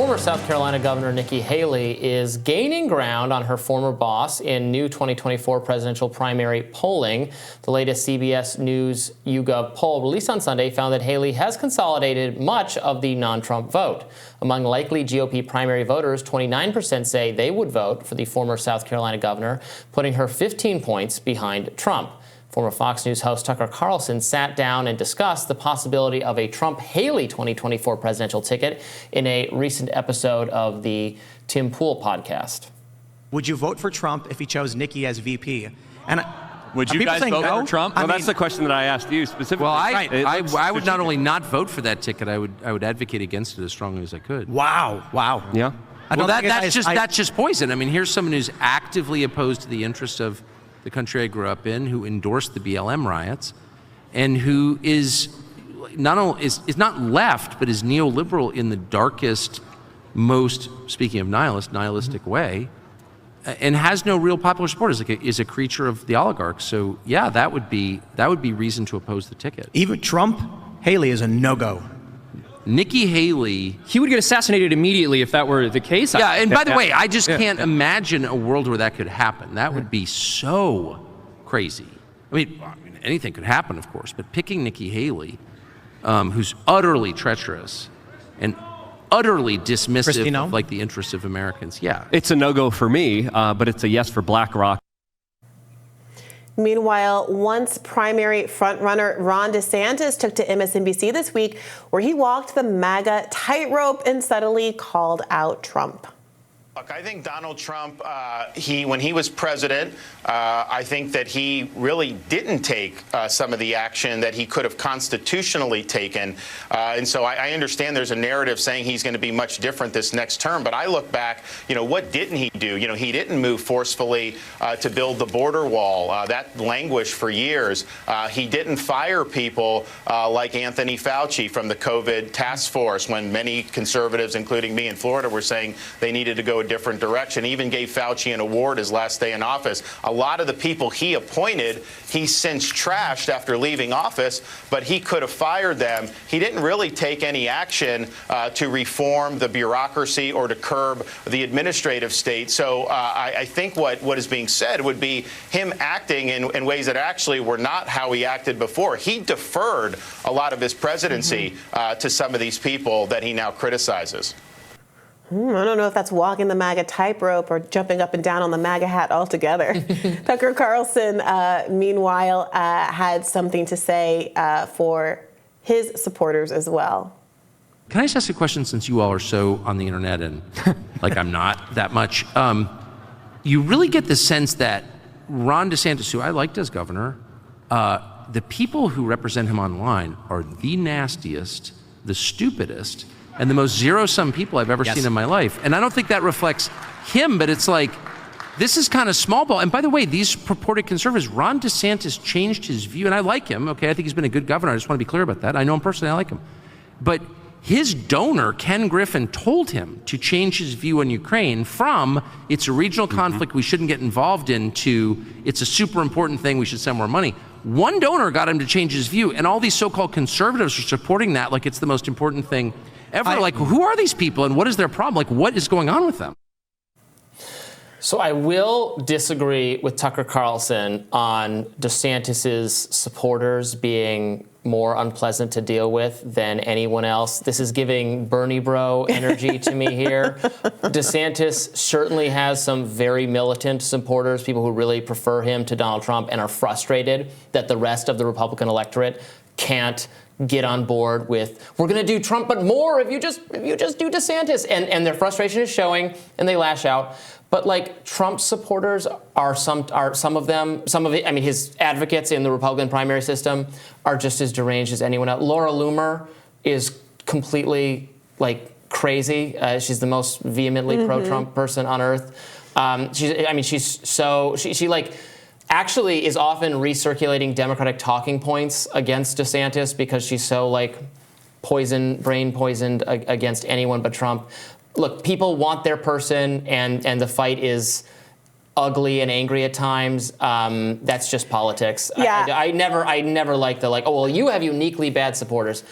Former South Carolina Governor Nikki Haley is gaining ground on her former boss in new 2024 presidential primary polling. The latest CBS News YouGov poll released on Sunday found that Haley has consolidated much of the non-Trump vote. Among likely GOP primary voters, 29% say they would vote for the former South Carolina governor, putting her 15 points behind Trump. Former Fox News host Tucker Carlson sat down and discussed the possibility of a Trump-Haley 2024 presidential ticket in a recent episode of the Tim Poole podcast. Would you vote for Trump if he chose Nikki as VP? And would you guys vote for Trump? Well, that's the question that I asked you specifically. Well, I would not only not vote for that ticket, I would advocate against it as strongly as I could. Wow. Yeah. Well, that's just poison. I mean, here's someone who's actively opposed to the interests of the country I grew up in, who endorsed the BLM riots, and who is not only is not left, but is neoliberal in the darkest, most, speaking of nihilistic way, and has no real popular support. Is a creature of the oligarchs. So yeah, that would be reason to oppose the ticket. Even Trump, Haley is a no-go. Nikki Haley. He would get assassinated immediately if that were the case. Yeah, and by the way, I just can't imagine a world where that could happen. That would be so crazy. I mean, anything could happen, of course, but picking Nikki Haley, who's utterly treacherous and utterly dismissive of like the interests of Americans. Yeah. It's a no-go for me, but it's a yes for BlackRock. Meanwhile, once primary frontrunner Ron DeSantis took to MSNBC this week, where he walked the MAGA tightrope and subtly called out Trump. Look, I think Donald Trump, when he was president, I think that he really didn't take some of the action that he could have constitutionally taken. And so I understand there's a narrative saying he's going to be much different this next term. But I look back, what didn't he do? He didn't move forcefully to build the border wall. That languished for years. He didn't fire people like Anthony Fauci from the COVID task force when many conservatives, including me in Florida, were saying they needed to go a different direction. Even gave Fauci an award his last day in office. A lot of the people he appointed, he since trashed after leaving office, but he could have fired them. He didn't really take any action to reform the bureaucracy or to curb the administrative state. So I think what is being said would be him acting in ways that actually were not how he acted before. He deferred a lot of his presidency to some of these people that he now criticizes. I don't know if that's walking the MAGA tightrope or jumping up and down on the MAGA hat altogether. Tucker Carlson, meanwhile, had something to say for his supporters as well. Can I just ask a question, since you all are so on the internet and like I'm not that much? You really get the sense that Ron DeSantis, who I liked as governor, the people who represent him online are the nastiest, the stupidest, and the most zero-sum people I've ever seen in my life. And I don't think that reflects him, but it's like, this is kind of small ball. And by the way, these purported conservatives, Ron DeSantis changed his view, and I like him, okay? I think he's been a good governor. I just want to be clear about that. I know him personally, I like him. But his donor, Ken Griffin, told him to change his view on Ukraine from it's a regional conflict we shouldn't get involved in to it's a super important thing, we should send more money. One donor got him to change his view, and all these so-called conservatives are supporting that like it's the most important thing ever. Like, who are these people and what is their problem? Like, what is going on with them? So I will disagree with Tucker Carlson on DeSantis's supporters being more unpleasant to deal with than anyone else. This is giving Bernie bro energy to me here. DeSantis certainly has some very militant supporters, people who really prefer him to Donald Trump and are frustrated that the rest of the Republican electorate can't get on board with, we're going to do Trump, but more if you just do DeSantis. And their frustration is showing, and they lash out. But like Trump's supporters are some of it. I mean, his advocates in the Republican primary system are just as deranged as anyone else. Laura Loomer is completely like crazy. She's the most vehemently pro-Trump person on earth. She actually is often recirculating Democratic talking points against DeSantis because she's so like brain poisoned against anyone but Trump. Look, people want their person, and the fight is ugly and angry at times. That's just politics. Yeah. I never like the oh well, you have uniquely bad supporters.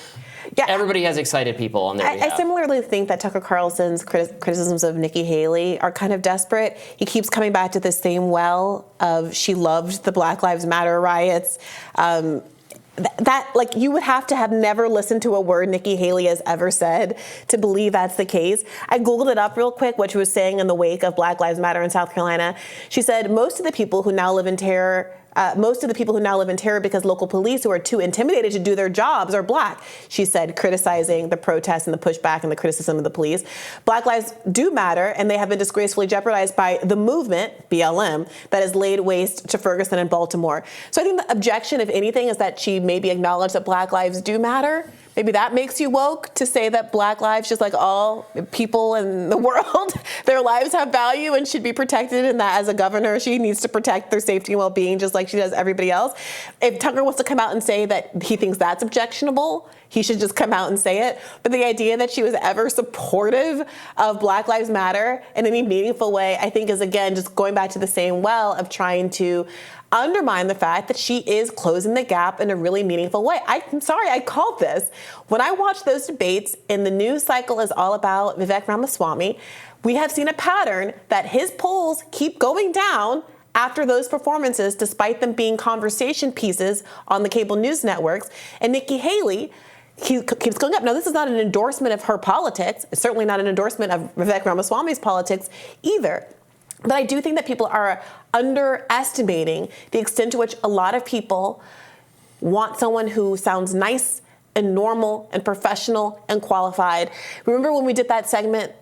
Yeah, everybody has excited people on their behalf. I similarly think that Tucker Carlson's criticisms of Nikki Haley are kind of desperate. He keeps coming back to the same well of she loved the Black Lives Matter riots. That like you would have to have never listened to a word Nikki Haley has ever said to believe that's the case. I Googled it up real quick, what she was saying in the wake of Black Lives Matter in South Carolina. She said most of the people who now live in terror because local police who are too intimidated to do their jobs are Black, she said, criticizing the protests and the pushback and the criticism of the police. Black lives do matter, and they have been disgracefully jeopardized by the movement, BLM, that has laid waste to Ferguson and Baltimore. So I think the objection, if anything, is that she maybe acknowledged that Black lives do matter. Maybe that makes you woke to say that Black lives, just like all people in the world, their lives have value and should be protected, and that as a governor, she needs to protect their safety and well-being just like she does everybody else. If Tucker wants to come out and say that he thinks that's objectionable, he should just come out and say it. But the idea that she was ever supportive of Black Lives Matter in any meaningful way, I think is, again, just going back to the same well of trying to undermine the fact that she is closing the gap in a really meaningful way. I'm sorry, I called this. When I watch those debates and the news cycle is all about Vivek Ramaswamy, we have seen a pattern that his polls keep going down after those performances, despite them being conversation pieces on the cable news networks. And Nikki Haley keeps going up. Now, this is not an endorsement of her politics. It's certainly not an endorsement of Vivek Ramaswamy's politics either. But I do think that people are underestimating the extent to which a lot of people want someone who sounds nice and normal and professional and qualified. Remember when we did that segment,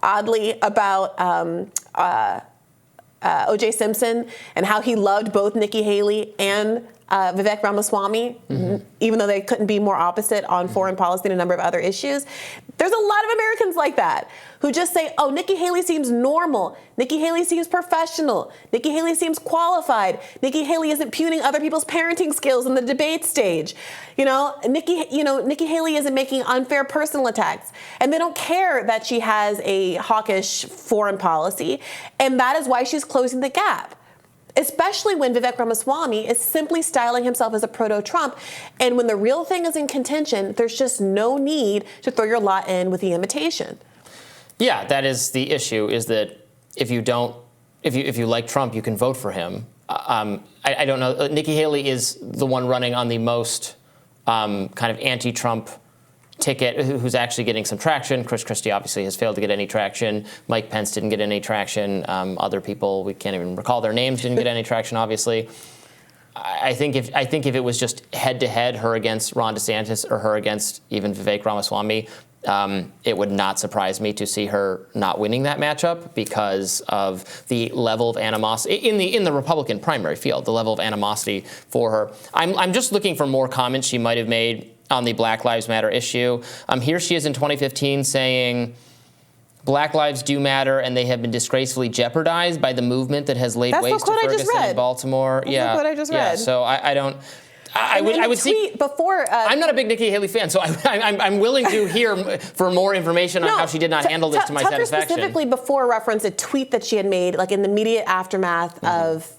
oddly, about O.J. Simpson and how he loved both Nikki Haley and Vivek Ramaswamy, even though they couldn't be more opposite on foreign policy and a number of other issues? There's a lot of Americans like that who just say, oh, Nikki Haley seems normal. Nikki Haley seems professional. Nikki Haley seems qualified. Nikki Haley isn't pugning other people's parenting skills in the debate stage. Nikki Haley isn't making unfair personal attacks. And they don't care that she has a hawkish foreign policy. And that is why she's closing the gap. Especially when Vivek Ramaswamy is simply styling himself as a proto-Trump. And when the real thing is in contention, there's just no need to throw your lot in with the imitation. Yeah, that is the issue, is that if you like Trump, you can vote for him. I don't know. Nikki Haley is the one running on the most kind of anti-Trump ticket, who's actually getting some traction. Chris Christie obviously has failed to get any traction. Mike Pence didn't get any traction. Other people, we can't even recall their names, didn't get any traction, obviously. I think if it was just head-to-head, her against Ron DeSantis or her against even Vivek Ramaswamy, it would not surprise me to see her not winning that matchup because of the level of animosity in the Republican primary field, the level of animosity for her. I'm just looking for more comments she might have made on the Black Lives Matter issue. Here she is in 2015 saying, Black lives do matter, and they have been disgracefully jeopardized by the movement that has laid waste to Ferguson and Baltimore. That's what I just read. So I don't. I would see before. I'm not a big Nikki Haley fan, so I'm willing to hear for more information on how she did not handle this to my satisfaction. Tucker specifically before referenced a tweet that she had made, like in the immediate aftermath of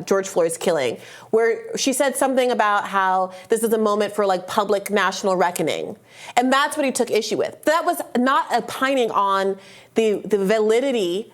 George Floyd's killing, where she said something about how this is a moment for like public national reckoning. And that's what he took issue with. That was not opining on the validity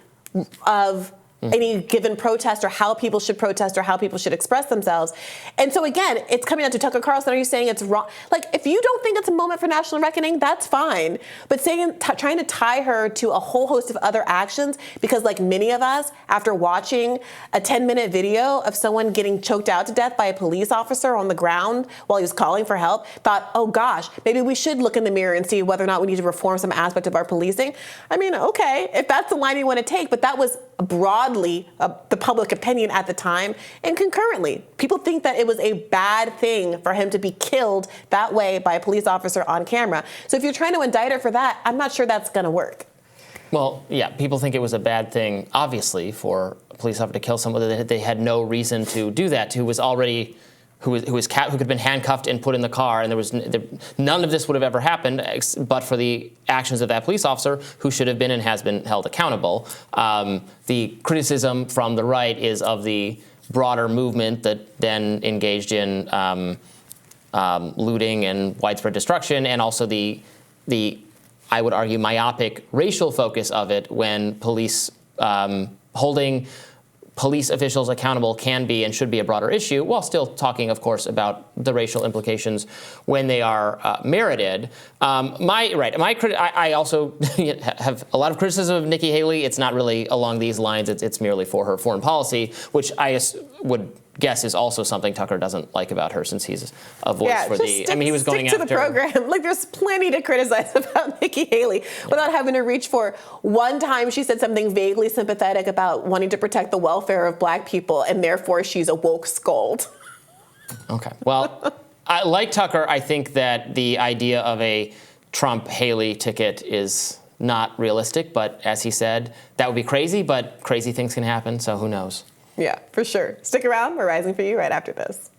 of any given protest or how people should protest or how people should express themselves. And so again, it's coming down to Tucker Carlson. Are you saying it's wrong? Like, if you don't think it's a moment for national reckoning, that's fine. But trying to tie her to a whole host of other actions, because like many of us, after watching a 10-minute video of someone getting choked out to death by a police officer on the ground while he was calling for help, thought, oh gosh, maybe we should look in the mirror and see whether or not we need to reform some aspect of our policing. I mean, okay, if that's the line you want to take, but that was broadly the public opinion at the time, and concurrently, people think that it was a bad thing for him to be killed that way by a police officer on camera. So if you're trying to indict her for that, I'm not sure that's going to work. Well, yeah, people think it was a bad thing, obviously, for a police officer to kill someone that they had no reason to do that to, who was already who could have been handcuffed and put in the car, and none of this would have ever happened but for the actions of that police officer, who should have been and has been held accountable. The criticism from the right is of the broader movement that then engaged in looting and widespread destruction, and also the I would argue myopic racial focus of it when police holding police officials accountable can be and should be a broader issue, while still talking, of course, about the racial implications when they are merited. I also have a lot of criticism of Nikki Haley. It's not really along these lines. It's merely for her foreign policy, which I would guess is also something Tucker doesn't like about her, since he's a voice for the. He was going stick to after the program. Like, there's plenty to criticize about Nikki Haley without having to reach for. One time she said something vaguely sympathetic about wanting to protect the welfare of black people, and therefore she's a woke scold. Okay. Well, like Tucker, I think that the idea of a Trump-Haley ticket is not realistic. But as he said, that would be crazy. But crazy things can happen, so who knows? Yeah, for sure. Stick around. We're rising for you right after this.